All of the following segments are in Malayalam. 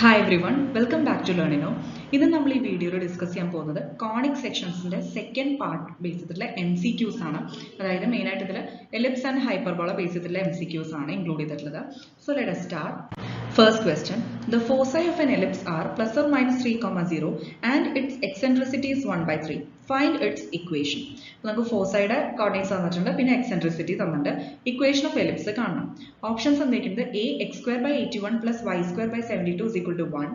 Hi everyone, welcome back to Learnino. ഇന്ന് നമ്മൾ ഈ വീഡിയോയിൽ ഡിസ്കസ് ചെയ്യാൻ പോകുന്നത് കോണിക് സെക്ഷൻസിന്റെ സെക്കൻഡ് പാർട്ട് ബേസ് ചെയ്തിട്ടുള്ള MCQs ആണ്. അതായത് മെയിൻ ആയിട്ട് ഇതിൽ എലിപ്സ് ആൻഡ് ഹൈപ്പർബോള ബേസ് ചെയ്തിട്ടുള്ള MCQs ആണ് ഇൻക്ലൂഡ് ചെയ്തിട്ടുള്ളത്. So let us start. First question, the foci of an ellipse are plus or minus 3,0 and its eccentricity is 1/3. Find its equation. നമുക്ക് ഫോസൈയുടെ കോർഡിനേറ്റ്സ് തന്നിട്ടുണ്ട്, പിന്നെ എക്സെൻട്രിസിറ്റി തന്നിട്ടുണ്ട്. ഇക്വേഷൻ ഓഫ് എലിപ്സ് കാണണം. ഓപ്ഷൻസ് തന്നിരിക്കുന്നത് a x² / 81 + y² / 72 = 1,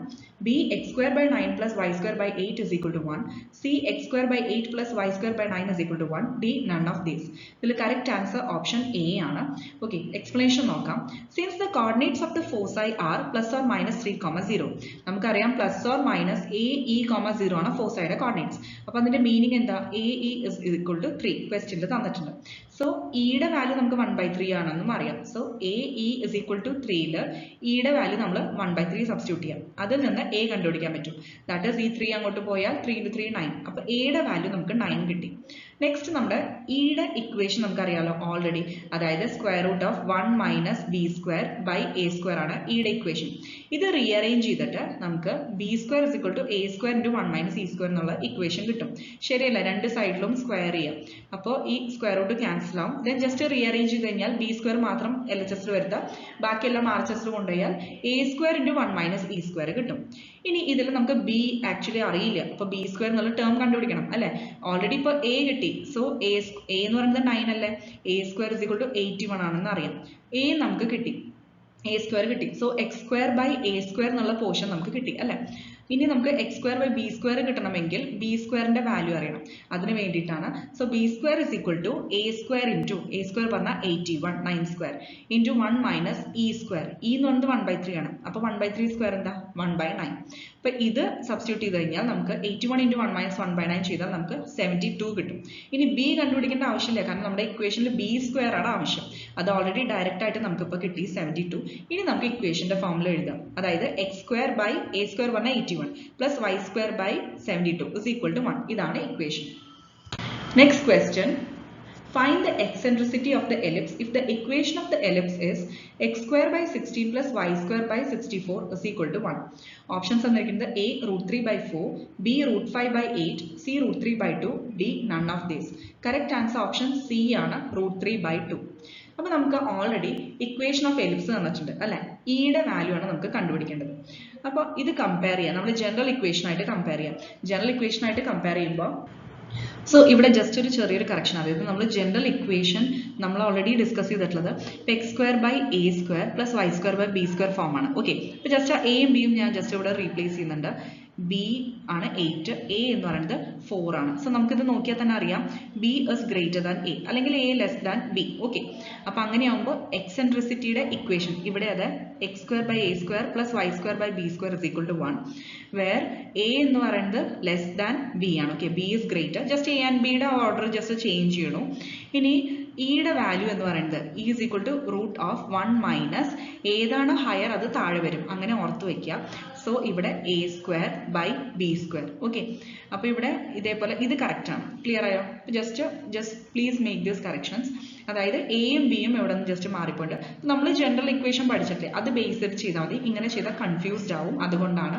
b x² / 9 + y² / 8 = 1, c x² / 8 + y² / 9 = 1, d none of these. ഇതിൽ കറക്റ്റ് ആൻസർ ഓപ്ഷൻ എ ആണ്. ഓക്കെ, എക്സ്പ്ലനേഷൻ നോക്കാം. Since the coordinates of the foci are plus or minus 3,0, നമുക്കറിയാം പ്ലസ് ഓർ മൈനസ് a,e,0 ആണ് ഫോസൈയുടെ കോർഡിനേറ്റ്സ്. അപ്പോൾ അതിന്റെ മീനിങ് എന്താ? AE is equal to 3 ക്വസ്റ്റ്യനിൽ തന്നിട്ടുണ്ട്. സോ ഇയുടെ വാല്യൂ നമുക്ക് 1/3 ആണെന്നും അറിയാം. So AE is equal to 3ൽ ഇയുടെ വാല്യൂ നമ്മൾ 1/3 സബ്സ്റ്റിറ്റ്യൂട്ട് ചെയ്യാം. അതിൽ നിന്ന് a കണ്ടുപിടിക്കാൻ പറ്റും. ദാറ്റ് ഈസ് ഈ 3 അങ്ങോട്ട് പോയാൽ 3 × 3 9. അപ്പോൾ എയുടെ വാല്യൂ നമുക്ക് 9 കിട്ടി. നെക്സ്റ്റ് നമ്മുടെ ഇയുടെ ഇക്വേഷൻ നമുക്കറിയാലോ ഓൾറെഡി, അതായത് √1 - b² / a² ആണ് ഇയുടെ ഇക്വേഷൻ. ഇത് റീഅറേഞ്ച് ചെയ്തിട്ട് നമുക്ക് b² = a² × 1 - e² എന്നുള്ള ഇക്വേഷൻ കിട്ടും. ശരിയല്ല, രണ്ട് സൈഡിലും സ്ക്വയർ ചെയ്യാം. അപ്പോൾ ഈ സ്ക്വയർ റൂട്ട് ക്യാൻസൽ ആവും. ദെൻ ജസ്റ്റ് റീഅറേഞ്ച് ചെയ്ത് കഴിഞ്ഞാൽ b² മാത്രം LHS വരുത്താം, ബാക്കിയെല്ലാം RHS കൊണ്ടുപോയാൽ a² × 1 - e² കിട്ടും. ഇനി ഇതിൽ നമുക്ക് b ആക്ച്വലി അറിയില്ല, അപ്പോൾ b² എന്നുള്ള ടേം കണ്ടുപിടിക്കണം അല്ലേ. ഓൾറെഡി ഇപ്പോൾ a കിട്ടി. സോ a എന്ന് പറയുന്നത് 9 അല്ലേ, a² = 81 ആണെന്ന് അറിയാം. a നമുക്ക് കിട്ടി, a² കിട്ടി. സോ x² / a² എന്നുള്ള പോർഷൻ നമുക്ക് കിട്ടി അല്ലേ. ഇനി നമുക്ക് x² / b² കിട്ടണമെങ്കിൽ b²ന്റെ വാല്യൂ അറിയണം. അതിന് വേണ്ടിയിട്ടാണ്. സോ b² = a² a² പറഞ്ഞാൽ 81 9² × 1 - e². e എന്ന് പറയുന്നത് 1/3 ആണ്. അപ്പോൾ 1/3² എന്താ? 1/9. അപ്പോൾ ഇത് സബ്സ്റ്റിറ്റ്യൂട്ട് ചെയ്ത് കഴിഞ്ഞാൽ നമുക്ക് 81 × 1 - 1/9 ചെയ്താൽ നമുക്ക് 72 കിട്ടും. ഇനി b കണ്ടുപിടിക്കേണ്ട ആവശ്യമില്ല, കാരണം നമ്മുടെ ഇക്വേഷനിൽ b² ആണ് ആവശ്യം. അത് ഓൾറെഡി ഡയറക്റ്റ് ആയിട്ട് നമുക്കിപ്പോൾ കിട്ടി 72. ഇനി നമുക്ക് ഇക്വേഷന്റെ ഫോർമുല എഴുതാം. അതായത് x² / a² പറഞ്ഞാൽ 81 + y² / 72 = 1. ഇതാണ് equation. Next question, find the eccentricity of the ellipse if the equation of the ellipse is x² / 16 + y² / 64 = 1. Options തന്നിരിക്കുന്നത് a √3/4, b √5/8, c √3/2, d none of these. Correct answer option C ആണ്, √3/2. അപ്പോൾ നമുക്ക് ഓൾറെഡി ഇക്വേഷൻ ഓഫ് എലിപ്സ് തന്നിട്ടുണ്ട് അല്ലേ. ഇയുടെ വാല്യൂ ആണ് നമുക്ക് കണ്ടുപിടിക്കേണ്ടത്. അപ്പോൾ ഇത് കമ്പയർ ചെയ്യാം, നമ്മൾ ജനറൽ ഇക്വേഷനായിട്ട് കമ്പയർ ചെയ്യാം. ജനറൽ ഇക്വേഷനായിട്ട് കമ്പയർ ചെയ്യുമ്പോൾ സോ ഇവിടെ ജസ്റ്റ് ഒരു ചെറിയൊരു കറക്ഷൻ, അതായത് നമ്മൾ ജനറൽ ഇക്വേഷൻ നമ്മൾ ഓൾറെഡി ഡിസ്കസ് ചെയ്തിട്ടുള്ളത് x² / a² + y² / b² ഫോമാണ്. ഓക്കെ, അപ്പോൾ ജസ്റ്റ് എയും ബിയും ഞാൻ ജസ്റ്റ് ഇവിടെ റീപ്ലേസ് ചെയ്യുന്നുണ്ട്. b ആണ് 8, a എന്ന് പറയുന്നത് 4 ആണ്. സോ നമുക്കിത് നോക്കിയാൽ തന്നെ അറിയാം b is greater than a അല്ലെങ്കിൽ a less than b. Okay, അപ്പോൾ അങ്ങനെയാകുമ്പോൾ എക്സെൻട്രിസിറ്റിയുടെ ഇക്വേഷൻ ഇവിടെ അത് x² / a² + y² / b² = 1, where a എന്ന് പറയുന്നത് ലെസ് ദാൻ b ആണ്. Okay, b is greater. Just a and b യുടെ ഓർഡർ ജസ്റ്റ് ചേഞ്ച് ചെയ്യണം. ഇനി ഇയുടെ വാല്യൂ എന്ന് പറയുന്നത് e is equal to √1 - ഏതാണ് ഹയർ അത് താഴെ വരും, അങ്ങനെ ഓർത്ത് വയ്ക്കുക. സോ ഇവിടെ a² / b². ഓക്കെ, അപ്പോൾ ഇവിടെ ഇതേപോലെ ഇത് കറക്റ്റ് ആണ്. ക്ലിയർ ആയോ? Just please make these corrections. അതായത് എയും ബിയും എവിടെ നിന്ന് ജസ്റ്റ് മാറിപ്പോയിട്ട് നമ്മൾ ജനറൽ ഇക്വേഷൻ പഠിച്ചിട്ടില്ലേ, അത് ബേസ് ചെയ്താൽ മതി. ഇങ്ങനെ ചെയ്താൽ കൺഫ്യൂസ്ഡ് ആവും, അതുകൊണ്ടാണ്.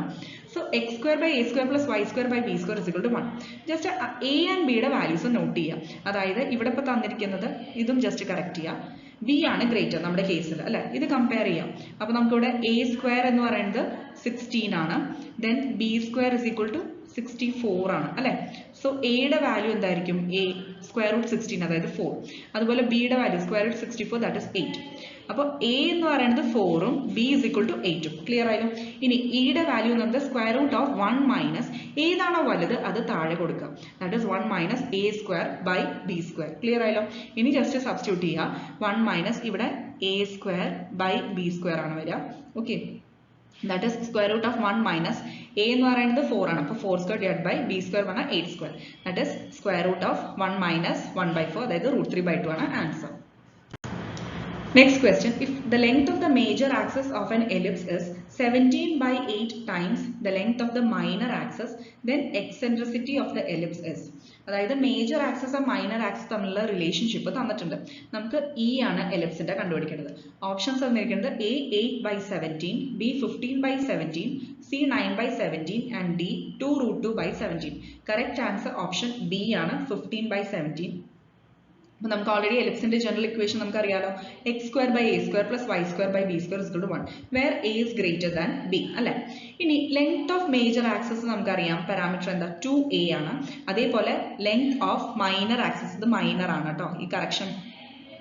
So x² / a² + y² / b² = 1. Just a and ബിയുടെ വാല്യൂസ് നോട്ട് ചെയ്യുക. അതായത് ഇവിടെ ഇപ്പോൾ തന്നിരിക്കുന്നത് ഇതും ജസ്റ്റ് കറക്റ്റ് ചെയ്യുക. b ആണ് ഗ്രേറ്റർ നമ്മുടെ കേസിൽ അല്ലെ. ഇത് കമ്പയർ ചെയ്യാം. അപ്പോൾ നമുക്കിവിടെ a² എന്ന് പറയുന്നത് 16 ആണ്, ദെൻ b² = 64 ആണ് അല്ലെ. സോ എയുടെ വാല്യൂ എന്തായിരിക്കും? a √16 അതായത് 4. അതുപോലെ ബിയുടെ വാല്യൂ √64 ദാറ്റ് ഇസ് 8. അപ്പോൾ a എന്ന് പറയുന്നത് 4ഉം b is equal to 8ഉം. ക്ലിയർ ആയാലും. ഇനി ഇയുടെ വാല്യൂ എന്ന് പറയുന്നത് √1 - ഏതാണോ വലുത് അത് താഴെ കൊടുക്കുക. That is 1 - a² / b². Clear ആയാലും. ഇനി ജസ്റ്റ് സബ്സ്റ്റിറ്റ്യൂട്ട് ചെയ്യുക. 1 - ഇവിടെ a² / b² ആണ് വരിക. ഓക്കെ, that is √1 - a എന്ന് പറയുന്നത് 4 ആണ്. അപ്പോൾ 4² / b² പറഞ്ഞാൽ 8². that is √1 - 1/4, അതായത് √3/2 ആണ് answer. Next question, if the length of the major axis of an ellipse is 17/8 times the length of the minor axis, then eccentricity of the ellipse is. അതായത് മേജർ ആക്സിസ് ആ മൈനർ ആക്സിസ് തമ്മിലുള്ള റിലേഷൻഷിപ്പ് തന്നിട്ടുണ്ട്. നമുക്ക് ഇ ആണ് എലിപ്സിന്റെ കണ്ടുപിടിക്കേണ്ടത്. ഓപ്ഷൻസ് തന്നിരിക്കുന്നത് A 8/17, B 15/17, C 9/17 and D 2√2/17. Correct answer option B ആണ് 15/17. അപ്പോൾ നമുക്ക് ഓൾറെഡി എലിപ്സിന്റെ ജനറൽ ഇക്വേഷൻ നമുക്ക് അറിയാലോ, x² / a² + y² / b² = 1 where a is greater than b അല്ലേ. ഇനി ലെങ്ത് ഓഫ് മേജർ ആക്സിസ് നമുക്കറിയാം, പാരാമീറ്റർ എന്താ 2a ആണ്. അതേപോലെ ലെങ്ത് ഓഫ് മൈനർ ആക്സിസ്, ഇത് മൈനർ ആണ് കേട്ടോ, ഈ കറക്ഷൻ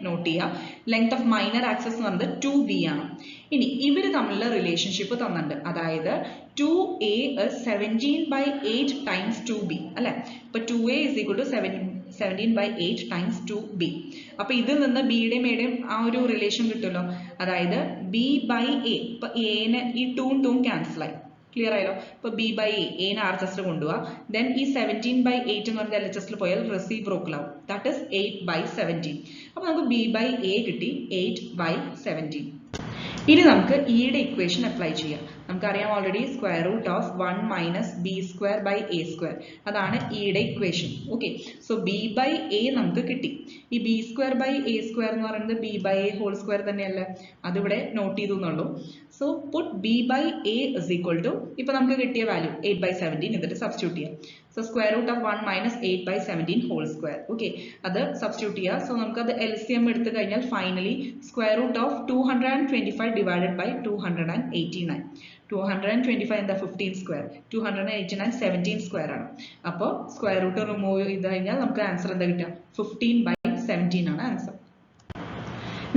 നോട്ട് ചെയ്യുക. ലെങ്ത് ഓഫ് മൈനർ ആക്സിസ് എന്ന് പറയുന്നത് 2b ആണ്. ഇനി ഇവർ തമ്മിലുള്ള റിലേഷൻഷിപ്പ് തന്നിട്ടുണ്ട്, അതായത് 2a is 17/8 times 2b അല്ലെ. അപ്പൊ 2a is equal to 17/8 times 2b. അപ്പൊ ഇതിൽ നിന്ന് ബിയുടെയും എയുടെയും ആ ഒരു റിലേഷൻ കിട്ടുമല്ലോ, അതായത് b/a. ഇപ്പൊ എന് ഈ 2 ക്യാൻസൽ ആയി, ക്ലിയർ ആയല്ലോ. ഇപ്പൊ b/a, എനെ RHS കൊണ്ടുപോവാ. ദെൻ ഈ 17/8 എന്ന് പറഞ്ഞ LHS പോയാൽ റെസിപ്രോക്കൽ ആവും, ദാറ്റ് ഇസ് 8/17. അപ്പൊ നമുക്ക് b/a കിട്ടി 8/17. ഇനി നമുക്ക് ഇയുടെ ഇക്വേഷൻ അപ്ലൈ ചെയ്യാം. നമുക്കറിയാം ഓൾറെഡി √1 - b²/a², അതാണ് ഇയുടെ ഇക്വേഷൻ. ഓക്കെ, സോ b/a നമുക്ക് കിട്ടി. ഈ b²/a² എന്ന് പറയുന്നത് b/a² തന്നെയല്ലേ, അതിവിടെ നോട്ട് ചെയ്തു എന്നുള്ളൂ. So puttu b/a is equal to, ഇപ്പൊ നമുക്ക് കിട്ടിയ വാല്യൂ 8/17 എന്നിട്ട് സബ്സ്റ്റിറ്റ്യൂട്ട് ചെയ്യാം. സോ √1 - 8/17². ഓക്കെ, അത് സബ്സ്റ്റിറ്റ്യൂട്ട് ചെയ്യുക. സോ നമുക്കത് LCM എടുത്തു കഴിഞ്ഞാൽ ഫൈനലി √225 divided by 289. 225 എന്താ 15², 289 17² ആണ്. അപ്പോൾ സ്ക്വയർ റൂട്ട് റിമൂവ് ചെയ്ത് കഴിഞ്ഞാൽ നമുക്ക് ആൻസർ എന്താ കിട്ടുക, 15/17 ആണ് answer.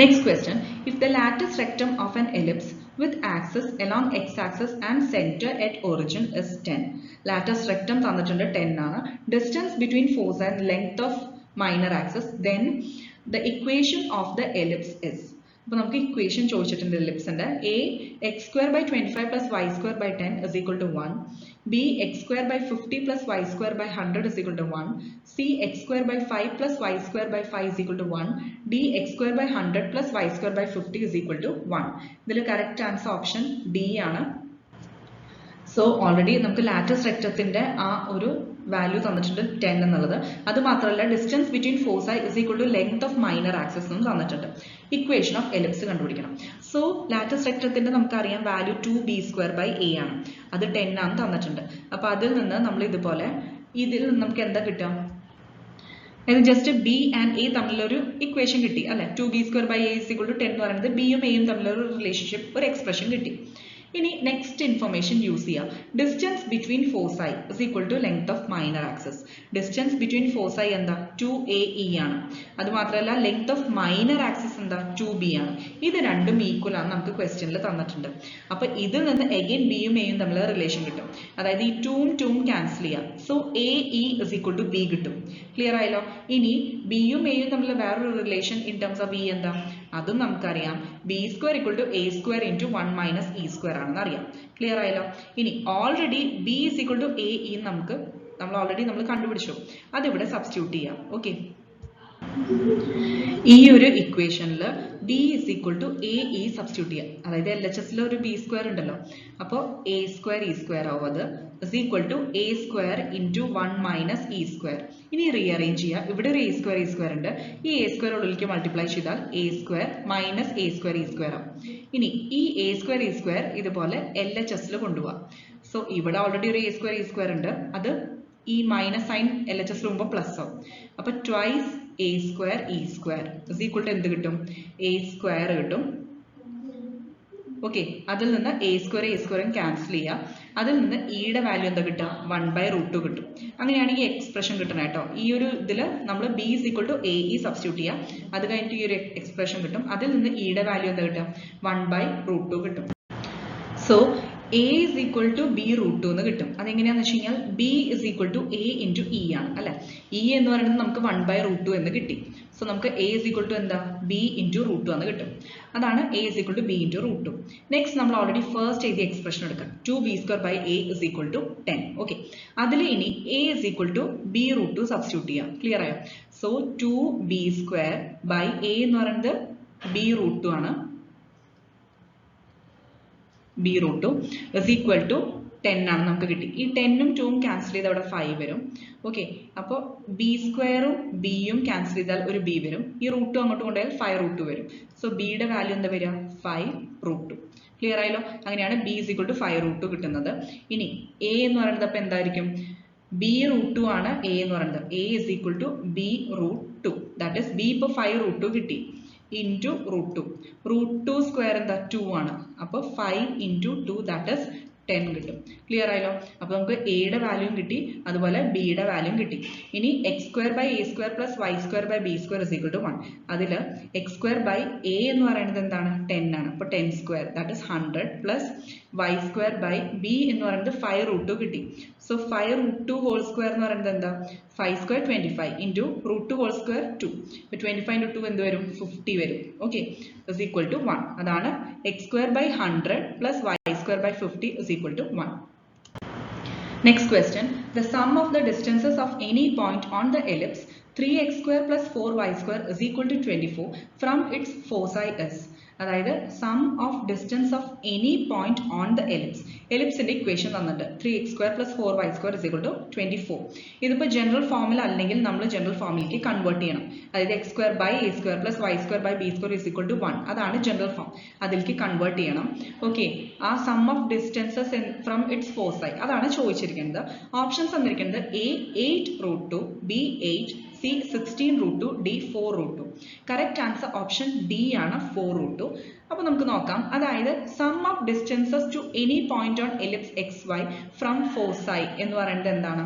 Next question, if the lattice rectum of an ellipse with axis along x-axis and center at origin is 10. Lattice rectum തന്നിട്ടുണ്ട് 10 ആണ്. Distance between foci and length of minor axis, then the equation of the ellipse is. അപ്പോൾ നമുക്ക് ഇക്വേഷൻ ചോദിച്ചിട്ടുണ്ട് എലിപ്സിന്റെ. a x² / 25 + y² / 10 is equal to 1. b x² / 50 + y² / 100 is equal to 1. c x² / 5 + y² / 5 is equal to 1. d x² / 100 + y² / 50 is equal to 1. ഇതിൽ കറക്റ്റ് ആൻസർ ഓപ്ഷൻ ഡി ആണ്. സോ ഓൾറെഡി നമുക്ക് ലാറ്റിസ് റെക്ടത്തിന്റെ ആ ഒരു വാല്യൂ തന്നിട്ടുണ്ട് 10 എന്നുള്ളത്. അത് മാത്രമല്ല distance between foci is equal to length of minor axis എന്നും തന്നിട്ടുണ്ട്. ഇക്വേഷൻ ഓഫ് എലിപ്സ് കണ്ടുപിടിക്കണം. സോ ലാറ്റിസ് റെക്ടത്തിന്റെ നമുക്കറിയാം വാല്യൂ 2b²/a ആണ്, അത് 10 ആണ് തന്നിട്ടുണ്ട്. അപ്പൊ അതിൽ നിന്ന് നമ്മൾ ഇതുപോലെ ഇതിൽ നമുക്ക് എന്താ കിട്ടുക, ജസ്റ്റ് ബി ആൻഡ് എ തമ്മിലൊരു ഇക്വേഷൻ കിട്ടി അല്ലെ. 2b²/a = 10 എന്ന് പറയുന്നത് ബിയും എയും തമ്മിലൊരു റിലേഷൻഷിപ്പ്, ഒരു എക്സ്പ്രഷൻ കിട്ടി. ഇനി നെക്സ്റ്റ് ഇൻഫർമേഷൻ യൂസ് ചെയ്യാം. Distance between foci is equal to length of minor axis. Distance between foci എന്താ 2ae ആണ്. അത് മാത്രമല്ല ലെങ്ത് ഓഫ് മൈനർ ആക്സിസ് എന്താ 2b ആണ്. ഇത് രണ്ടും ഈക്വൽ ആണ് നമുക്ക് ക്വസ്റ്റ്യനിൽ തന്നിട്ടുണ്ട്. അപ്പൊ ഇതിൽ നിന്ന് അഗൈൻ ബിയും എയും തമ്മിലുള്ള റിലേഷൻ കിട്ടും, അതായത് ഈ 2ഉം ക്യാൻസൽ ചെയ്യാം. So ae is equal to b കിട്ടും. ക്ലിയർ ആയല്ലോ. ഇനി ബിയും എയും തമ്മിലുള്ള വേറൊരു relation in terms of e എന്താ, അതും നമുക്കറിയാം. b² = a² × 1 - e² ആണെന്ന് അറിയാം. ക്ലിയർ ആയല്ലോ. ഇനി already b is equal to ae നമ്മൾ കണ്ടുപിടിച്ചു, അതിവിടെ സബ്സ്റ്റിറ്റ്യൂട്ട് ചെയ്യാം. ഓക്കെ, ഈ ഒരു ഇക്വേഷനിൽ b is equal to ae substitute ചെയ്യാം. അതായത് LHS ഒരു b² ഉണ്ടല്ലോ, അപ്പോൾ a² e² ആവും. അത് is equal to a² × 1 - e². ഇനി റീഅറേഞ്ച് ചെയ്യുക. ഇവിടെ ഒരു a² e² ഉണ്ട്, ഈ a² ഉള്ളിലേക്ക് മൾട്ടിപ്ലൈ ചെയ്താൽ a² - a² e² ആവും. ഇനി ഈ a² e² ഇതുപോലെ LHS കൊണ്ടുപോവാം. സോ ഇവിടെ ഓൾറെഡി ഒരു a² e² ഉണ്ട്, അത് ഈ മൈനസ് സൈൻ LHS പോകുമ്പോൾ പ്ലസ് ആവും. അപ്പൊ twice a² e² is equal to എന്ത് കിട്ടും, a² കിട്ടും. ഓക്കെ, അതിൽ നിന്ന് a² ക്യാൻസൽ ചെയ്യുക. അതിൽ നിന്ന് ഇയുടെ വാല്യൂ എന്താ കിട്ടുക, 1/√2 കിട്ടും. അങ്ങനെയാണ് ഈ എക്സ്പ്രഷൻ കിട്ടണം കേട്ടോ. ഈ ഒരു ഇതിൽ നമ്മൾ b is equal to ae substitute ചെയ്യുക. അത് കഴിഞ്ഞിട്ട് ഈ ഒരു എക്സ്പ്രഷൻ കിട്ടും. അതിൽ നിന്ന് ഇയുടെ വാല്യൂ എന്താ കിട്ടുക, 1/√2 കിട്ടും. So a is equal to b√2 എന്ന് കിട്ടും. അതെങ്ങനെയാന്ന് വെച്ച് കഴിഞ്ഞാൽ b is equal to a × e ആണ് അല്ലെ. e എന്ന് പറയുന്നത് നമുക്ക് 1/√2 എന്ന് കിട്ടി. സോ നമുക്ക് a is equal to എന്താ, b × √2 എന്ന് കിട്ടും. അതാണ് a is equal to b × √2. Next നമ്മൾ ഓൾറെഡി ഫസ്റ്റ് എഴുതിയ എക്സ്പ്രഷൻ എടുക്കാം. 2b²/a is equal to 10. Okay, അതിൽ ഇനി a is equal to b√2 substitute ചെയ്യാം. ക്ലിയർ ആയോ. സോ 2b²/a എന്ന് പറയുന്നത് b root 2 ആണ്. b root 2 is equal to 10 ആണ് നമുക്ക് കിട്ടി. ഈ 10ഉം 2ഉം ക്യാൻസൽ ചെയ്ത് അവിടെ 5 വരും. ഓക്കെ, അപ്പോൾ ബി സ്ക്വയറും ബിയും ക്യാൻസൽ ചെയ്താൽ ഒരു ബി വരും. ഈ റൂട്ട് 2 അങ്ങോട്ട് കൊണ്ടുപോയാൽ 5 root 2 വരും. സോ ബിയുടെ വാല്യൂ എന്താ വരിക? 5 root 2. ക്ലിയർ ആയല്ലോ? അങ്ങനെയാണ് b is equal to 5 root 2 കിട്ടുന്നത്. ഇനി a എന്ന് പറയുന്നത് അപ്പോൾ എന്തായിരിക്കും? b root 2 ആണ് a എന്ന് പറയുന്നത്. a is equal to b root 2. That is b ഇപ്പോൾ 5 root 2 കിട്ടി into root 2. root 2 സ്ക്വയർ എന്താ? 2 ആണ്. അപ്പോൾ 5 into 2 ദാറ്റ് ഇസ് 10 കിട്ടും. ക്ലിയർ ആയല്ലോ? അപ്പോൾ നമുക്ക് എയുടെ വാല്യൂം കിട്ടി, അതുപോലെ ബിയുടെ വാല്യൂം കിട്ടി. ഇനി x square by a square plus y square by b square is equal to 1. അതിൽ എക്സ് സ്ക്വയർ ബൈ എ എന്ന് പറയുന്നത് എന്താണ്? 10 ആണ്. അപ്പോൾ 10 square that is 100 plus y square by b എന്ന് പറയുന്നത് 5 root 2 കിട്ടി. സോ 5 root 2 ഹോൾ സ്ക്വയർ എന്ന് പറയുന്നത് എന്താ? 5 square 25 into root 2 whole square 2. ഇപ്പോൾ 25 ഇൻറ്റു 2 എന്ത് വരും? 50 വരും. Okay, is equal to 1. അതാണ് x square by 100 plus y square by 50 is equal to 1. Next question. The sum of the distances of any point on the ellipse 3x square plus 4y square is equal to 24 from its foci is. അതായത് sum of distance of any point on the ellipse. എലിപ്സിന്റെ ഇക്വേഷൻ തന്നിട്ട് 3x square plus 4y square is equal to 24. ഇതിപ്പോൾ ജനറൽ ഫോമിൽ അല്ലെങ്കിൽ നമ്മൾ ജനറൽ ഫോമിലേക്ക് കൺവേർട്ട് ചെയ്യണം. അതായത് x square by a square plus y square by b square is equal to 1. അതാണ് ജനറൽ ഫോം. അതിലേക്ക് കൺവേർട്ട് ചെയ്യണം. ഓക്കെ, ആ sum of distances from its foci അതാണ് ചോദിച്ചിരിക്കുന്നത്. ഓപ്ഷൻസ് തന്നിരിക്കുന്നത് a 8 root 2, b 8, C 16 root 2, D 4 root 2. Correct answer option D ആണ്, 4 root 2. അപ്പോൾ നമുക്ക് നോക്കാം. അതായത് sum of distances to any point on ellipse x y from foci എന്ന് പറയുന്നത് എന്താണ്?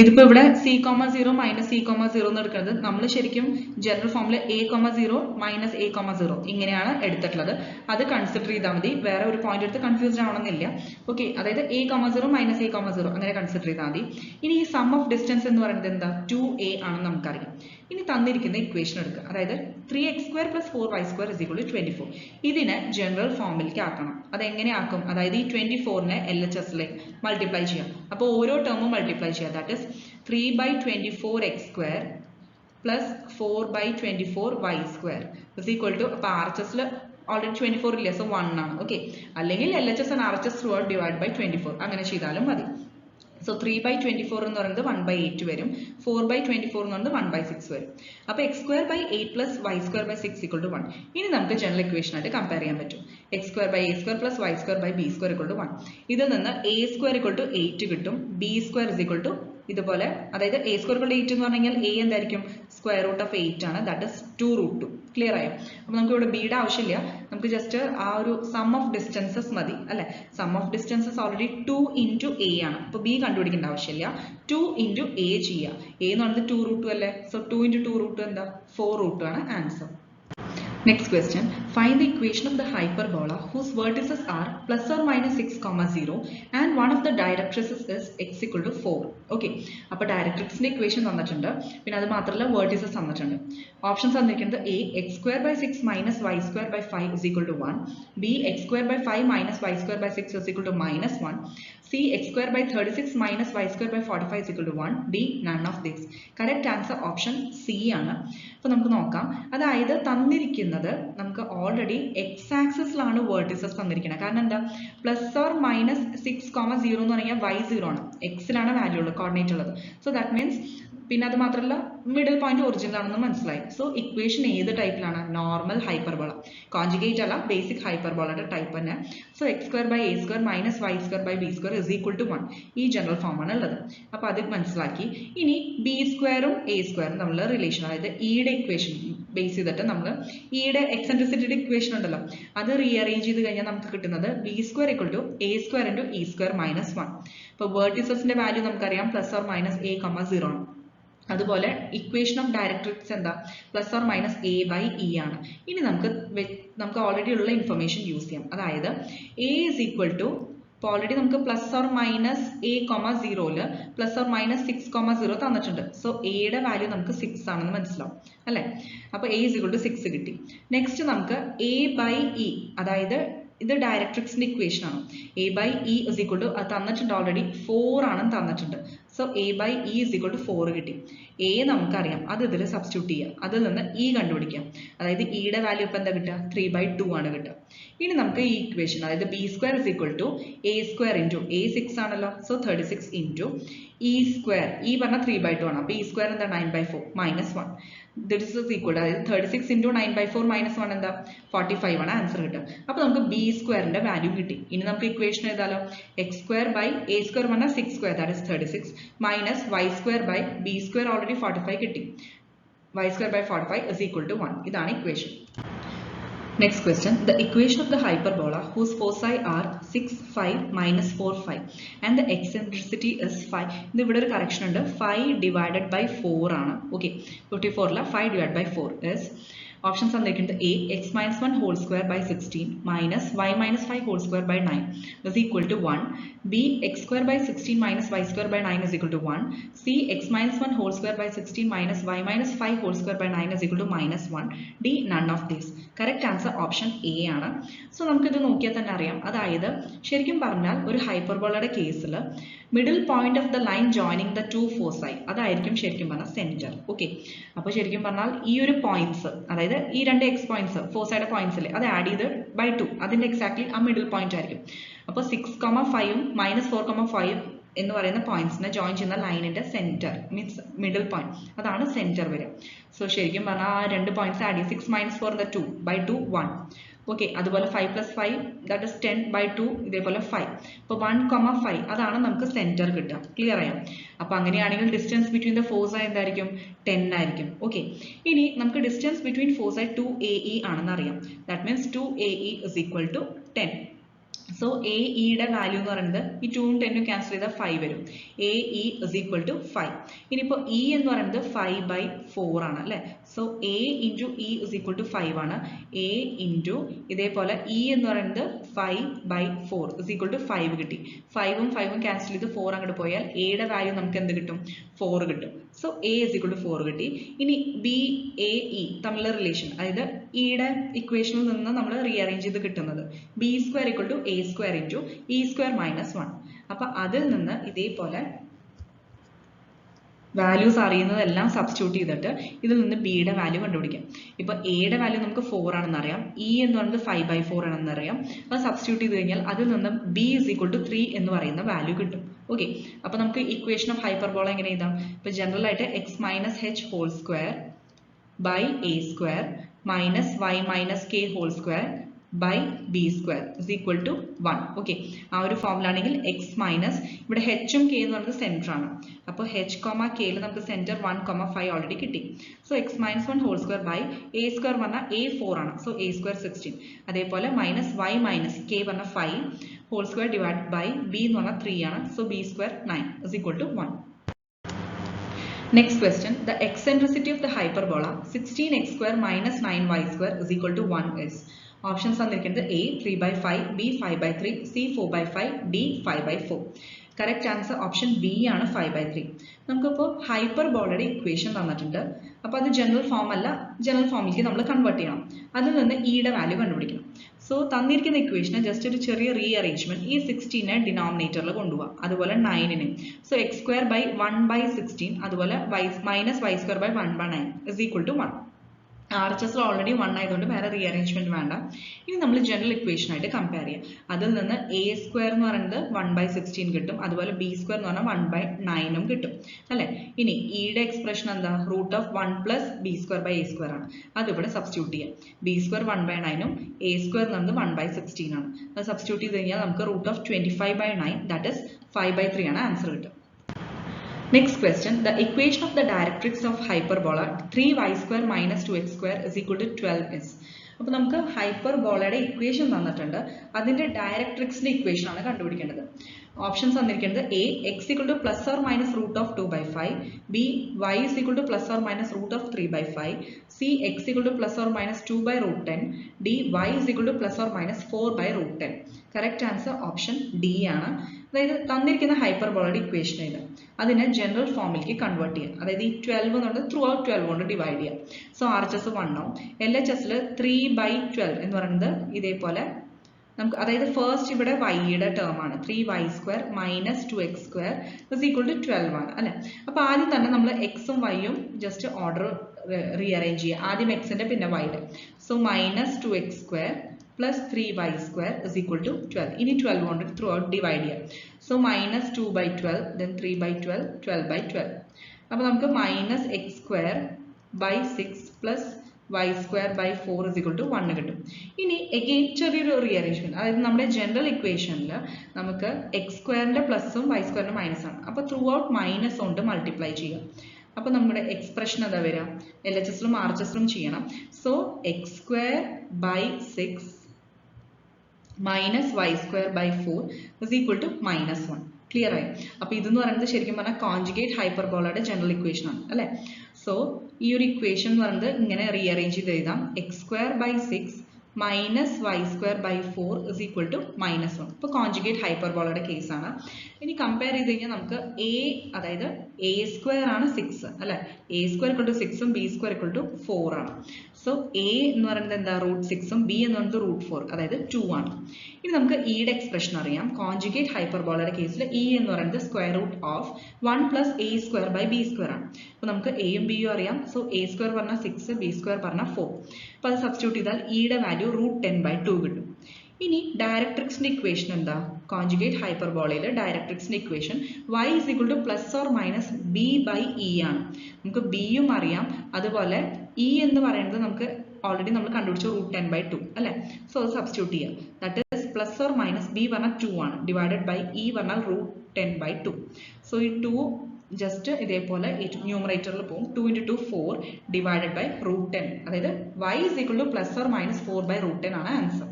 ഇതിപ്പോൾ ഇവിടെ c, 0 മൈനസ് c, 0 എന്ന് എടുക്കുന്നത് നമ്മൾ ശരിക്കും ജനറൽ ഫോമിൽ a, 0 മൈനസ് a, 0 ഇങ്ങനെയാണ് എടുത്തിട്ടുള്ളത്. അത് കൺസിഡർ ചെയ്താൽ മതി. വേറെ ഒരു പോയിന്റ് എടുത്ത് കൺഫ്യൂസ്ഡ് ആവണമെന്നില്ല. ഓക്കെ, അതായത് a, 0 മൈനസ് a, 0 അങ്ങനെ കൺസിഡർ ചെയ്താൽ മതി. ഇനി ഈ സം ഓഫ് ഡിസ്റ്റൻസ് എന്ന് പറയുന്നത് എന്താ? 2a ആണെന്ന് നമുക്കറിയാം. ഇനി തന്നിരിക്കുന്ന ഇക്വേഷൻ എടുക്കുക. അതായത് 3x square plus 4y square is equal to 24. ഇതിനെ ജനറൽ ഫോമിലേക്ക് ആക്കണം. അതെങ്ങനെ ആക്കും? അതായത് ഈ 24നെ LHSലേക്ക് മൾട്ടിപ്ലൈ ചെയ്യാം. അപ്പോൾ ഓരോ ടേമും മൾട്ടിപ്ലൈ ചെയ്യാം. That is 3 by 24x square plus 4 by 24y square is equal to, അപ്പോൾ RHSൽ ഓൾറെഡി 24 ഇല്ല, സോ 1 ആണ്. ഓക്കെ, അല്ലെങ്കിൽ LHS and RHS throughout divide by 24 അങ്ങനെ ചെയ്താലും മതി. സോ 3 by 24 എന്ന് പറയുന്നത് 1 by 8 വരും. 4 by 24 എന്ന് പറയുന്നത് 1 by 6 വരും. അപ്പോൾ x square by 8 plus y square by 6 equal to 1. ഇനി നമുക്ക് ജനറൽ ഇക്വേഷൻ ആയിട്ട് കമ്പയർ ചെയ്യാൻ പറ്റും. x square by a square plus y square by b square equal to 1. ഇതിൽ നിന്ന് a square equal to 8 കിട്ടും. b square is equal to ഇതുപോലെ, അതായത് a square equal to 8 എന്ന് പറഞ്ഞാൽ a എന്തായിരിക്കും? സ്ക്വയർ റൂട്ട് ഓഫ് 8 ആണ്. That is 2 root 2. ക്ലിയർ ആയോ? അപ്പോൾ നമുക്ക് ഇവിടെ ബിയുടെ ആവശ്യമില്ല. നമുക്ക് ജസ്റ്റ് ആ ഒരു സം ഓഫ് ഡിസ്റ്റൻസസ് മതി അല്ലെ? Sum of distances already 2 into a ആണ്. അപ്പോൾ ബി കണ്ടുപിടിക്കേണ്ട ആവശ്യമില്ല. 2 into a ചെയ്യുക. a എന്ന് പറയുന്നത് 2 root 2 അല്ലേ? സോ 2 into 2 root 2 എന്താ? 4 root 2 ആണ് answer. Next question. Find the equation of the hyperbola whose vertices are plus or minus 6, 0 and one of the directrices is x equal to 4. Okay. അപ്പോൾ ഡയറക്ട്രിക്സിന്റെ ഇക്വേഷൻ തന്നിട്ടുണ്ട്. പിന്നെ അത് മാത്രമല്ല vertices തന്നിട്ടുണ്ട്. ഓപ്ഷൻസ് തന്നിരിക്കുന്നത് a x square by 6 minus y square by 5 is equal to 1. b x square by 5 minus y square by 6 is equal to minus 1. c x square by 36 minus y square by 45 is equal to 1. d none of this. Correct answer option C ആണ്. അപ്പോൾ നമുക്ക് നോക്കാം. അതായത് തന്നിരിക്കുന്നത് നമുക്ക് ഓൾറെഡി എക്സ് ആക്സിസിലാണ് വേർട്ടിസസ് തന്നിരിക്കുന്നത്. കാരണം എന്താ? പ്ലസ് ഓർ മൈനസ് 6, 0 എന്ന് പറഞ്ഞാൽ y 0 ആണ്. എക്സിലാണ് വാല്യൂ ഉള്ളത്, കോർഡിനേറ്റ് ഉള്ളത്. സോ ദാറ്റ് മീൻസ് പിന്നെ അത് മാത്രമല്ല മിഡിൽ പോയിന്റ് ഒറിജിനൽ ആണെന്ന് മനസ്സിലായി. സോ ഇക്വേഷൻ ഏത് ടൈപ്പിലാണ്? നോർമൽ ഹൈപ്പർബോള, കോൺജുഗേറ്റ് അല്ല, ബേസിക് ഹൈപ്പർബോളയുടെ ടൈപ്പ് തന്നെ. So x square by a square minus y square by b square is equal to 1. ഈ ജനറൽ ഫോം ആണ് ഉള്ളത്. അപ്പോൾ അത് മനസ്സിലാക്കി. ഇനി ബി സ്ക്വയറും എ സ്ക്വയറും തമ്മിലുള്ള റിലേഷൻ, അതായത് ഇയുടെ ഇക്വേഷൻ ബേസ് ചെയ്തിട്ട് നമ്മൾ ഇയുടെ എക്സെൻട്രിസിറ്റിയുടെ ഇക്വേഷൻ ഉണ്ടല്ലോ, അത് റീഅറേഞ്ച് ചെയ്ത് കഴിഞ്ഞാൽ നമുക്ക് കിട്ടുന്നത് b square equal to a square into e square minus 1. ഇപ്പോൾ വേർട്ടിസസിന്റെ വാല്യൂ നമുക്കറിയാം പ്ലസ് ഓർ മൈനസ് a, 0 ആണ്. അതുപോലെ ഇക്വേഷൻ ഓഫ് ഡയറക്ട്രിക്സ് എന്താ? Plus or minus a by e ആണ്. ഇനി നമുക്ക് ഓൾറെഡി ഉള്ള ഇൻഫർമേഷൻ യൂസ് ചെയ്യാം. അതായത് a is equal to, ഇപ്പോൾ ഓൾറെഡി നമുക്ക് പ്ലസ് ഓർ മൈനസ് a, 0ല് പ്ലസ് ഓർ മൈനസ് 6, 0 തന്നിട്ടുണ്ട്. സോ എയുടെ വാല്യൂ നമുക്ക് 6 ആണെന്ന് മനസ്സിലാവും അല്ലേ? അപ്പോൾ a is equal to 6 കിട്ടി. നെക്സ്റ്റ് നമുക്ക് a by e, അതായത് ഇത് ഡയറക്ട്രിക്സിന്റെ ഇക്വേഷൻ ആണ്. a by e is equal to, അത് തന്നിട്ടുണ്ട് ഓൾറെഡി 4 ആണെന്ന് തന്നിട്ടുണ്ട്. So a by e is equal to 4 കിട്ടി. എ നമുക്കറിയാം, അത് ഇതിൽ സബ്സ്റ്റിറ്റ്യൂട്ട് ചെയ്യാം, അതിൽ നിന്ന് ഇ കണ്ടുപിടിക്കാം. അതായത് ഇയുടെ വാല്യൂ ഇപ്പം എന്താ കിട്ടുക? 3/2 ആണ് കിട്ടുക. ഇനി നമുക്ക് ഈ ഇക്വേഷൻ, അതായത് b square is equal to a square into a 6 ആണല്ലോ, സോ 36 ഇൻറ്റു ഇ സ്ക്വയർ, ഈ പറഞ്ഞാൽ 3/2 ആണ്, അപ്പോൾ ഇ സ്ക്വയർ എന്താ 9/4 മൈനസ് 1. ദിസ് ഇസ് ഈക്വൽ, അതായത് 36 ഇൻറ്റു 9/4 മൈനസ് 1 എന്താ 45 ആണ് ആൻസർ കിട്ടുക. അപ്പോൾ നമുക്ക് ബി സ്ക്വയറിന്റെ വാല്യൂ കിട്ടി. ഇനി നമുക്ക് ഇക്വേഷൻ എഴുതാലോ. X square by a square പറഞ്ഞാൽ 6 square, that is 36 minus y square by b square already 45 കിട്ടി. y square by 45 is equal to 1. ഇതാണ് equation. Next question, the equation of the hyperbola whose foci are 6, 5, minus 4, 5 and the eccentricity is 5. ഇത് ഇവിടെ ഒരു correction ഉണ്ട്, 5 divided by 4 ആണ്. Okay, 54 5 divided by 4 is options തന്നിരിക്കുന്നത് A x minus 1 whole square by 16 minus y minus 5 whole square by 9 is equal to 1. B x square by 16 minus y square by 9 is equal to 1. C x minus 1 whole square by 16 minus y minus 5 whole square by 9 is equal to minus 1. D none of these. Correct answer option A ആണ്. സോ നമുക്കിത് നോക്കിയാൽ തന്നെ അറിയാം, അതായത് ശരിക്കും പറഞ്ഞാൽ ഒരു ഹൈപ്പർബോളയുടെ കേസിൽ middle point of the line joining the two foci അതായിരിക്കും ശരിക്കും പറഞ്ഞാൽ സെന്റർ. ഓക്കെ, അപ്പോൾ ശരിക്കും പറഞ്ഞാൽ ഈ ഒരു പോയിന്റ്സ്, അതായത് ഈ രണ്ട് എക്സ് പോയിന്റ്സ് ഫോസൈയുടെ പോയിന്റ്സ് അല്ലേ, അത് ആഡ് ചെയ്ത് ബൈ 2, അതിന്റെ എക്സാക്ട്ലി ആ മിഡിൽ പോയിന്റ് ആയിരിക്കും. അപ്പോൾ 6,5 മൈനസ് 4,5 എന്ന് പറയുന്ന പോയിന്റ്സിനെ ജോയിൻ ചെയ്യുന്ന ലൈനിന്റെ സെന്റർ മീൻസ് മിഡിൽ പോയിന്റ്, അതാണ് സെന്റർ വരിക. സോ ശരിക്കും പറഞ്ഞാൽ ആ രണ്ട് പോയിന്റ്സ് ആഡ് ചെയ്യും. 6 minus 4 2 by 2 1. ഓക്കെ, അതുപോലെ 5 plus 5 that is 10 by 2, ഇതേപോലെ 5. അപ്പോൾ 1,5 അതാണ് നമുക്ക് സെന്റർ കിട്ടുക. ക്ലിയർ ആയോ? അപ്പോൾ അങ്ങനെയാണെങ്കിൽ ഡിസ്റ്റൻസ് ബിറ്റ്വീൻ ദ ഫോസൈ എന്തായിരിക്കും? 10 ആയിരിക്കും. ഓക്കെ, ഇനി നമുക്ക് ഡിസ്റ്റൻസ് ബിറ്റ്വീൻ ഫോസൈ 2AE ആണെന്ന് അറിയാം. That means 2AE is equal to 10. So AEയുടെ വാല്യൂ എന്ന് പറയുന്നത് ഈ 2ഉം 10ഉം ക്യാൻസൽ ചെയ്താൽ 5 വരും. AE is equal to 5. ഇനിയിപ്പോൾ E എന്ന് പറയുന്നത് 5/4 ആണ് അല്ലേ. So A into E is equal to 5 ആണ്. A into ഇതേപോലെ E എന്ന് പറയുന്നത് 5/4 is equal to 5 കിട്ടി. 5ഉം 5ഉം ക്യാൻസൽ ചെയ്ത് 4 അങ്ങോട്ട് പോയാൽ Aയുടെ വാല്യൂ നമുക്ക് എന്ത് കിട്ടും? 4 കിട്ടും. So A is equal to 4 കിട്ടി. ഇനി BAE തമ്മിലുള്ള റിലേഷൻ, അതായത് Eയുടെ ഇക്വേഷനിൽ നിന്ന് നമ്മൾ റീഅറേഞ്ച് ചെയ്ത് കിട്ടുന്നത് B square equal to A square into E square minus 1. അപ്പോൾ അതിൽ നിന്ന് ഇതേപോലെ വാല്യൂസ് അറിയുന്നതെല്ലാം സബ്സ്റ്റിറ്റ്യൂട്ട് ചെയ്തിട്ട് ഇതിൽ നിന്ന് ബിയുടെ വാല്യൂ കണ്ടുപിടിക്കാം. ഇപ്പോൾ എയുടെ വാല്യൂ നമുക്ക് 4 ആണെന്ന് അറിയാം, ഇ എന്ന് പറയുന്നത് 5/4 ആണെന്ന് അറിയാം. അത് സബ്സ്റ്റിറ്റ്യൂട്ട് ചെയ്ത് കഴിഞ്ഞാൽ അതിൽ നിന്ന് ബി ഇസ് ഈക്വൽ ടു 3 എന്ന് പറയുന്ന വാല്യൂ കിട്ടും. ഓക്കെ, അപ്പോൾ നമുക്ക് ഇക്വേഷൻ ഓഫ് ഹൈപ്പർബോള എങ്ങനെ എഴുതാം? ഇപ്പോൾ ജനറൽ ആയിട്ട് x minus h whole square by a square minus y minus k whole square by b square is equal to 1. Okay, ആ ഒരു ഫോമിലാണെങ്കിൽ എക്സ് മൈനസ് ഇവിടെ ഹെച്ചും കെ എന്ന് പറയുന്നത് സെന്റർ ആണ്. അപ്പോൾ h, കെയിൽ നമുക്ക് സെന്റർ 1,5 ഓൾറെഡി കിട്ടി. So x minus 1 whole square by a square പറഞ്ഞാൽ എ 4 ആണ്. So a square 16. അതേപോലെ മൈനസ് വൈ മൈനസ് കെ പറഞ്ഞാൽ 5 whole square divide by b എന്ന് പറഞ്ഞാൽ 3 ആണ്. So b square 9 is equal to 1. Next question, the eccentricity of the hyperbola 16x square minus 9y square is equal to 1 is. Options തന്നിരിക്കുന്നത് A 3/5, B 5/3, C 4/5, D 5/4. Correct answer option B ആണ് 5/3. നമുക്കിപ്പോൾ ഹൈപ്പർബോളയുടെ ഇക്വേഷൻ തന്നിട്ടുണ്ട്. അപ്പോൾ അത് ജനറൽ ഫോം അല്ല, ജനറൽ ഫോമിലേക്ക് നമ്മൾ കൺവേർട്ട് ചെയ്യണം. അതിൽ നിന്ന് ഇയുടെ വാല്യൂ കണ്ടുപിടിക്കണം. സോ തന്നിരിക്കുന്ന ഇക്വേഷന് ജസ്റ്റ് ഒരു ചെറിയ റീഅറേഞ്ച്മെന്റ്, ഈ 16നെ ഡിനോമിനേറ്ററിൽ കൊണ്ടുപോകാം, അതുപോലെ 9നെ. സോ എക്സ് സ്ക്വയർ ബൈ 1/16, അതുപോലെ minus y square by 1/9 is equal to 1. RHS already 1 ആയതുകൊണ്ട് വേറെ റീഅറേഞ്ച്മെന്റ് വേണ്ട. ഇനി നമ്മൾ ജനറൽ ഇക്വേഷൻ ആയിട്ട് കമ്പയർ ചെയ്യാം. അതിൽ നിന്ന് എ സ്ക്വയർ എന്ന് പറയുന്നത് 1/16 കിട്ടും, അതുപോലെ ബി സ്ക്വയർ എന്ന് പറഞ്ഞാൽ 1/9 കിട്ടും അല്ലെ. ഇനി ഇയുടെ എക്സ്പ്രഷൻ എന്താ? Root of 1 plus b square by a square ആണ്. അതിവിടെ സബ്സ്റ്റിറ്റ്യൂട്ട് ചെയ്യാം. ബി സ്ക്വയർ 1/9ഉം എ സ്ക്വയർ എന്ന് പറയുന്നത് 1/16 ആണ്. അത് സബ്സ്റ്റിറ്റ്യൂട്ട് ചെയ്ത് കഴിഞ്ഞാൽ നമുക്ക് റൂട്ട് ഓഫ് 25/9 ദാറ്റ് ഇസ് 5/3 ആണ് ആൻസർ കിട്ടും. Next question, the equation of the directrix of hyperbola 3y square minus 2x square is equal to 12 is. അപ്പോൾ നമുക്ക് ഹൈപ്പർബോളയുടെ ഇക്വേഷൻ തന്നിട്ടുണ്ട്, അതിന്റെ ഡയറക്ട്രിക്സിന്റെ ഇക്വേഷൻ ആണ് കണ്ടുപിടിക്കേണ്ടത്. ഓപ്ഷൻസ് തന്നിരിക്കുന്നത് A x equal to plus or minus root of 2/5, B y is equal to plus or minus root of 3/5, C x equal to plus or minus 2/√10, D y is equal to plus or minus 4/√10. Correct answer option D ആണ്. അതായത് തന്നിരിക്കുന്ന ഹൈപ്പർബോളയുടെ ഇക്വേഷൻ ഇത്, അതിനെ ജനറൽ ഫോമിലേക്ക് കൺവേർട്ട് ചെയ്യാം. അതായത് ഈ 12 എന്നുള്ളത് ത്രൂ ഔട്ട് 12 കൊണ്ട് ഡിവൈഡ് ചെയ്യാം. സോ RHS 1 ആവും. LHSൽ 3/12 എന്ന് പറയുന്നത് ഇതേപോലെ നമുക്ക് അതായത് ഫസ്റ്റ് ഇവിടെ വൈയുടെ ടേം ആണ് 3y² minus 2x² is equal to 12 ആണ് അല്ലെ. അപ്പൊ ആദ്യം തന്നെ നമ്മൾ എക്സും വൈയും ജസ്റ്റ് ഓർഡർ റീഅറേഞ്ച് ചെയ്യുക. ആദ്യം എക്സിന്റെ പിന്നെ വൈയുടെ. So minus 2x² plus 3y² is equal to 12. ഇനി 12 കൊണ്ട് throughout divide ചെയ്യാം. So minus 2 by 12, then 3 by 12, 12 by 12. അപ്പോൾ നമുക്ക് minus x² by 6 plus y² by 4 is equal to 1 കിട്ടും. ഇനി again ചെറിയൊരു റീഅറേഞ്ച്മെന്റ്, അതായത് നമ്മുടെ ജനറൽ ഇക്വേഷനിൽ നമുക്ക് x² പ്ലസും y² മൈനസ് ആണ്. അപ്പോൾ ത്രൂ ഔട്ട് മൈനസ് കൊണ്ട് മൾട്ടിപ്ലൈ ചെയ്യാം. അപ്പോൾ നമ്മുടെ എക്സ്പ്രഷൻ എന്താ വരിക? LHSലും RHSലും ചെയ്യണം. So x² by 6 minus y² by 4 is equal to minus 1. Clear ആയി? അപ്പോൾ ഇതെന്ന് പറയുന്നത് ശരിക്കും പറഞ്ഞാൽ കോൺജുഗേറ്റ് ഹൈപ്പർബോളയുടെ ജനറൽ ഇക്വേഷൻ ആണ് അല്ലേ. സോ ഈ ഒരു ഇക്വേഷൻ എന്ന് പറയുന്നത് ഇങ്ങനെ റീഅറേഞ്ച് ചെയ്ത് എഴുതാം. x² by 6 minus y² by 4 is equal to minus 1. ഇപ്പോൾ കോൺജുഗേറ്റ് ഹൈപ്പർബോളയുടെ കേസാണ്. ഇനി കമ്പയർ ചെയ്ത് കഴിഞ്ഞാൽ നമുക്ക് അതായത് a² ആണ് 6 അല്ലെ. a² equal to 6 ഉം b² equal to 4 ആണ്. സോ a എന്ന് പറയുന്നത് എന്താ? √6 ഉം b എന്ന് പറയുന്നത് √4, അതായത് 2 ആണ്. ഇനി നമുക്ക് യുടെ എക്സ്പ്രഷൻ അറിയാം. കോൺജുഗേറ്റ് ഹൈപ്പർബോളയുടെ കേസിൽ e എന്ന് പറയുന്നത് square root of 1 plus a² by b² ആണ്. അപ്പോൾ നമുക്ക് എയും ബിയും അറിയാം. സോ a² പറഞ്ഞാൽ 6, b² പറഞ്ഞാൽ 4. അപ്പോൾ അത് സബ്സ്റ്റിറ്റ്യൂട്ട് ചെയ്താൽ ഇയുടെ വാല്യൂ √10/2 കിട്ടും. ഇനി ഡയറക്ട്രിക്സിന്റെ ഇക്വേഷൻ എന്താ? കോൺജുഗേറ്റ് ഹൈപ്പർബോളയിൽ ഡയറക്ട്രിക്സിന്റെ equation y is equal to plus or minus b by e ആണ്. നമുക്ക് ബിയും അറിയാം, അതുപോലെ e എന്ന് പറയുന്നത് നമുക്ക് ഓൾറെഡി നമ്മൾ കണ്ടുപിടിച്ചു √10/2 അല്ലെ. സോ അത് സബ്സ്റ്റിറ്റ്യൂട്ട് ചെയ്യാം. That is plus or minus b പറഞ്ഞാൽ 2 ആണ്, ഡിവൈഡഡ് ബൈ e പറഞ്ഞാൽ √10/2. സോ ഈ 2 ജസ്റ്റ് ഇതേപോലെ ന്യൂമറേറ്ററിൽ പോകും. 2 into 2 4 ഡിവൈഡഡ് ബൈ √10, അതായത് y is equal to plus or minus 4/√10 ആണ് answer.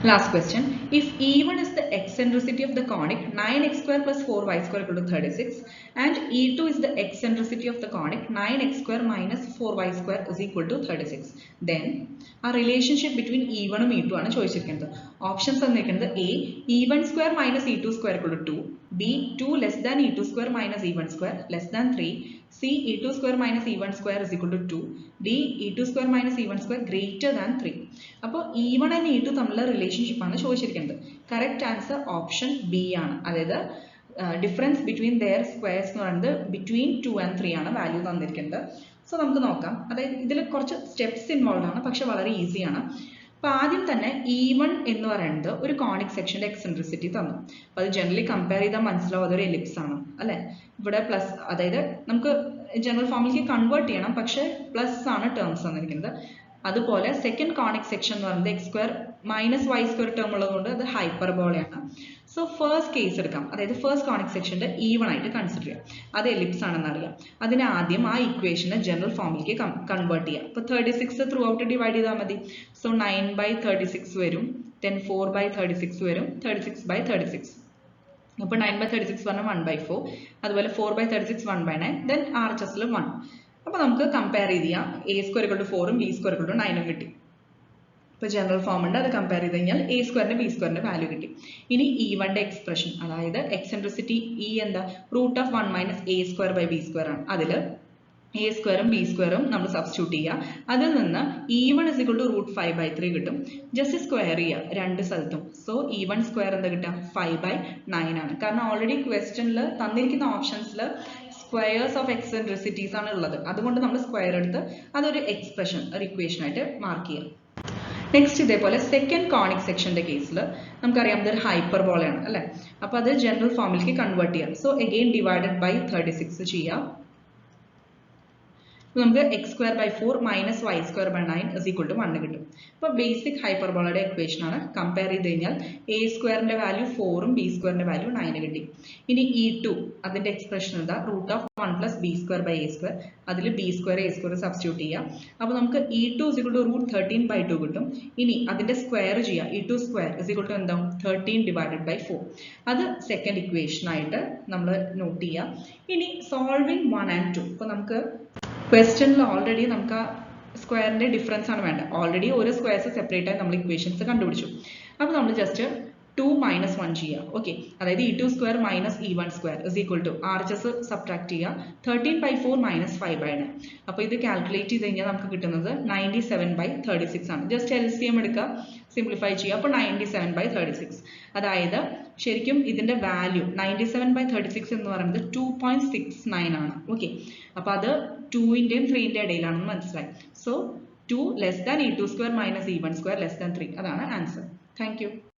Last question. If E1 is the eccentricity of the conic 9x² plus 4y² equal to 36 and E2 is the eccentricity of the conic 9x² minus 4y² is equal to 36, then a relationship between E1 and E2 ആണ് ചോദിച്ചിരിക്കുന്നത്. ഓപ്ഷൻസ് തന്നിരിക്കുന്നത് A E1² minus E2² equal to 2, B 2 less than E2² minus E1² less than 3, C E2² minus E1² is equal to 2, D E2² minus E1² greater than 3. അപ്പോൾ E1 and E2 തമ്മിലുള്ള റിലേഷൻഷിപ്പ് ആണ് ചോദിച്ചിരിക്കുന്നത്. കറക്റ്റ് ആൻസർ ഓപ്ഷൻ ബി ആണ്. അതായത് ഡിഫറൻസ് ബിറ്റ്വീൻ ദെയർ സ്ക്വയർസ് എന്ന് പറയുന്നത് ബിറ്റ്വീൻ 2 and 3 ആണ് വാല്യൂ തന്നിരിക്കുന്നത്. സോ നമുക്ക് നോക്കാം. അതായത് ഇതിൽ കുറച്ച് സ്റ്റെപ്സ് ഇൻവോൾവ് ആണ്, പക്ഷെ വളരെ ഈസിയാണ്. അപ്പോൾ ആദ്യം തന്നെ E1 എന്ന് പറയുന്നത് ഒരു കോണിക് സെക്ഷന്റെ എക്സെൻട്രിസിറ്റി തന്നു. അപ്പോൾ അത് ജനറലി കമ്പയർ ചെയ്താൽ മനസ്സിലാവും അതൊരു എലിപ്സ് ആണ് അല്ലെ. ഇവിടെ പ്ലസ്, അതായത് നമുക്ക് ജനറൽ ഫോമിലേക്ക് കൺവേർട്ട് ചെയ്യണം, പക്ഷെ പ്ലസ് ആണ് ടേംസ് തന്നിരിക്കുന്നത്. അതുപോലെ സെക്കൻഡ് കോണിക് സെക്ഷൻ എന്ന് പറയുന്നത് x² minus y² ടേം ഉള്ളതുകൊണ്ട് അത് ഹൈപ്പർബോളയാണ്. സോ ഫസ്റ്റ് കേസ് എടുക്കാം, അതായത് ഫസ്റ്റ് കോണിക് സെക്ഷന്റെ E1 ആയിട്ട് കൺസിഡർ ചെയ്യാം. അത് എലിപ്സ് ആണെന്ന് അറിയാം. അതിന് ആദ്യം ആ ഇക്വേഷനെ ജനറൽ ഫോമിലേക്ക് കൺവേർട്ട് ചെയ്യാം. അപ്പോൾ 36 ത്രൂ ഔട്ട് ഡിവൈഡ് ചെയ്താൽ മതി. സോ 9/36 വരും, then 4/36 വരും, 36/36. അപ്പോൾ 9/36 പറഞ്ഞാൽ 1/4, അതുപോലെ 4/36 1/9, then RHSൽ 1. അപ്പോൾ നമുക്ക് കമ്പയർ ചെയ്യാം. a² equal to 4 ഉം b² equal to 9 ഉം കിട്ടി. ഇപ്പോൾ ജനറൽ ഫോം ഉണ്ട്, അത് കമ്പയർ ചെയ്ത് കഴിഞ്ഞാൽ a² b² വാല്യൂ കിട്ടി. ഇനി E1 എക്സ്പ്രഷൻ, അതായത് എക്സെൻട്രിസിറ്റി E എന്താ? √1 minus a² b² ആണ്. അതിൽ a² ഉം b² ഉം നമ്മൾ സബ്സ്റ്റിറ്റ്യൂട്ട് ചെയ്യുക. അതിൽ നിന്ന് E1 is equal to √5/3 കിട്ടും. ജസ്റ്റ് സ്ക്വയർ ചെയ്യുക രണ്ട് സ്ഥലത്തും. സോ E1² എന്താ കിട്ടുക? 5/9 ആണ്. കാരണം ഓൾറെഡി ക്വസ്റ്റ്യനിൽ തന്നിരിക്കുന്ന ഓപ്ഷൻസിൽ സ്ക്വയേഴ്സ് ഓഫ് എക്സെൻട്രിസിറ്റീസ് ആണ് ഉള്ളത്. അതുകൊണ്ട് നമ്മൾ സ്ക്വയർ എടുത്ത് അതൊരു എക്സ്പ്രഷൻ, ഒരു ഇക്വേഷൻ ആയിട്ട് മാർക്ക് ചെയ്യാം. നെക്സ്റ്റ് ഇതേപോലെ സെക്കൻഡ് കോണിക് സെക്ഷന്റെ കേസിൽ നമുക്കറിയാം ഇതൊരു ഹൈപ്പർബോളയാണ് അല്ലെ. അപ്പോൾ അത് ജനറൽ ഫോമിലേക്ക് കൺവേർട്ട് ചെയ്യാം. സോ അഗെയിൻ ഡിവൈഡഡ് ബൈ 36 ചെയ്യാം. നമുക്ക് x²/4 minus y²/9 is equal to 1 കിട്ടും. അപ്പോൾ ബേസിക് ഹൈപ്പർബോളയുടെ ഇക്വേഷൻ ആണ്. കമ്പയർ ചെയ്ത് കഴിഞ്ഞാൽ a² വാല്യൂ 4 ഉം b² വാല്യൂ 9 കിട്ടി. ഇനി E2 അതിന്റെ എക്സ്പ്രഷൻ എന്താ? √1 plus b²/a². അതിൽ b² a² സബ്സ്റ്റിറ്റ്യൂട്ട് ചെയ്യാം. അപ്പോൾ നമുക്ക് E2 is equal to √13/2 കിട്ടും. ഇനി അതിന്റെ സ്ക്വയർ ചെയ്യാം. E2² is equal to എന്താ? 13/4. അത് സെക്കൻഡ് ഇക്വേഷൻ ആയിട്ട് നമ്മൾ നോട്ട് ചെയ്യാം. ഇനി സോൾവിങ് 1 and 2. അപ്പോൾ നമുക്ക് ക്വസ്റ്റ്യനിൽ ഓൾറെഡി നമുക്ക് ആ സ്ക്വയറിന്റെ ഡിഫറൻസ് ആണ് വേണ്ടത്. ഓൾറെഡി ഓരോ സ്ക്വയർസ് സെപ്പറേറ്റ് ആയി നമ്മൾ ഇക്വേഷൻസ് കണ്ടുപിടിച്ചു. അപ്പോൾ നമ്മൾ ജസ്റ്റ് 2 മൈനസ് 1 ചെയ്യുക. ഓക്കെ, അതായത് E2 square minus E1 square is equal to RHS subtract ചെയ്യുക 13/4 മൈനസ് 5/9. അപ്പോൾ ഇത് കാൽക്കുലേറ്റ് ചെയ്ത് കഴിഞ്ഞാൽ നമുക്ക് കിട്ടുന്നത് 97/36 ആണ്. ജസ്റ്റ് LCM എടുക്കുക, സിംപ്ലിഫൈ ചെയ്യുക. അപ്പോൾ 97/36. അതായത് ശരിക്കും ഇതിന്റെ വാല്യൂ 97/36 എന്ന് പറയുന്നത് 2.69 ആണ്. ഓക്കെ, അപ്പോൾ അത് 2ന്റെയും 3ന്റെയും ഇടയിലാണെന്ന് മനസ്സിലായി. So 2 less than E2 square minus E1 square less than 3. അതാണ് ആൻസർ. Thank you.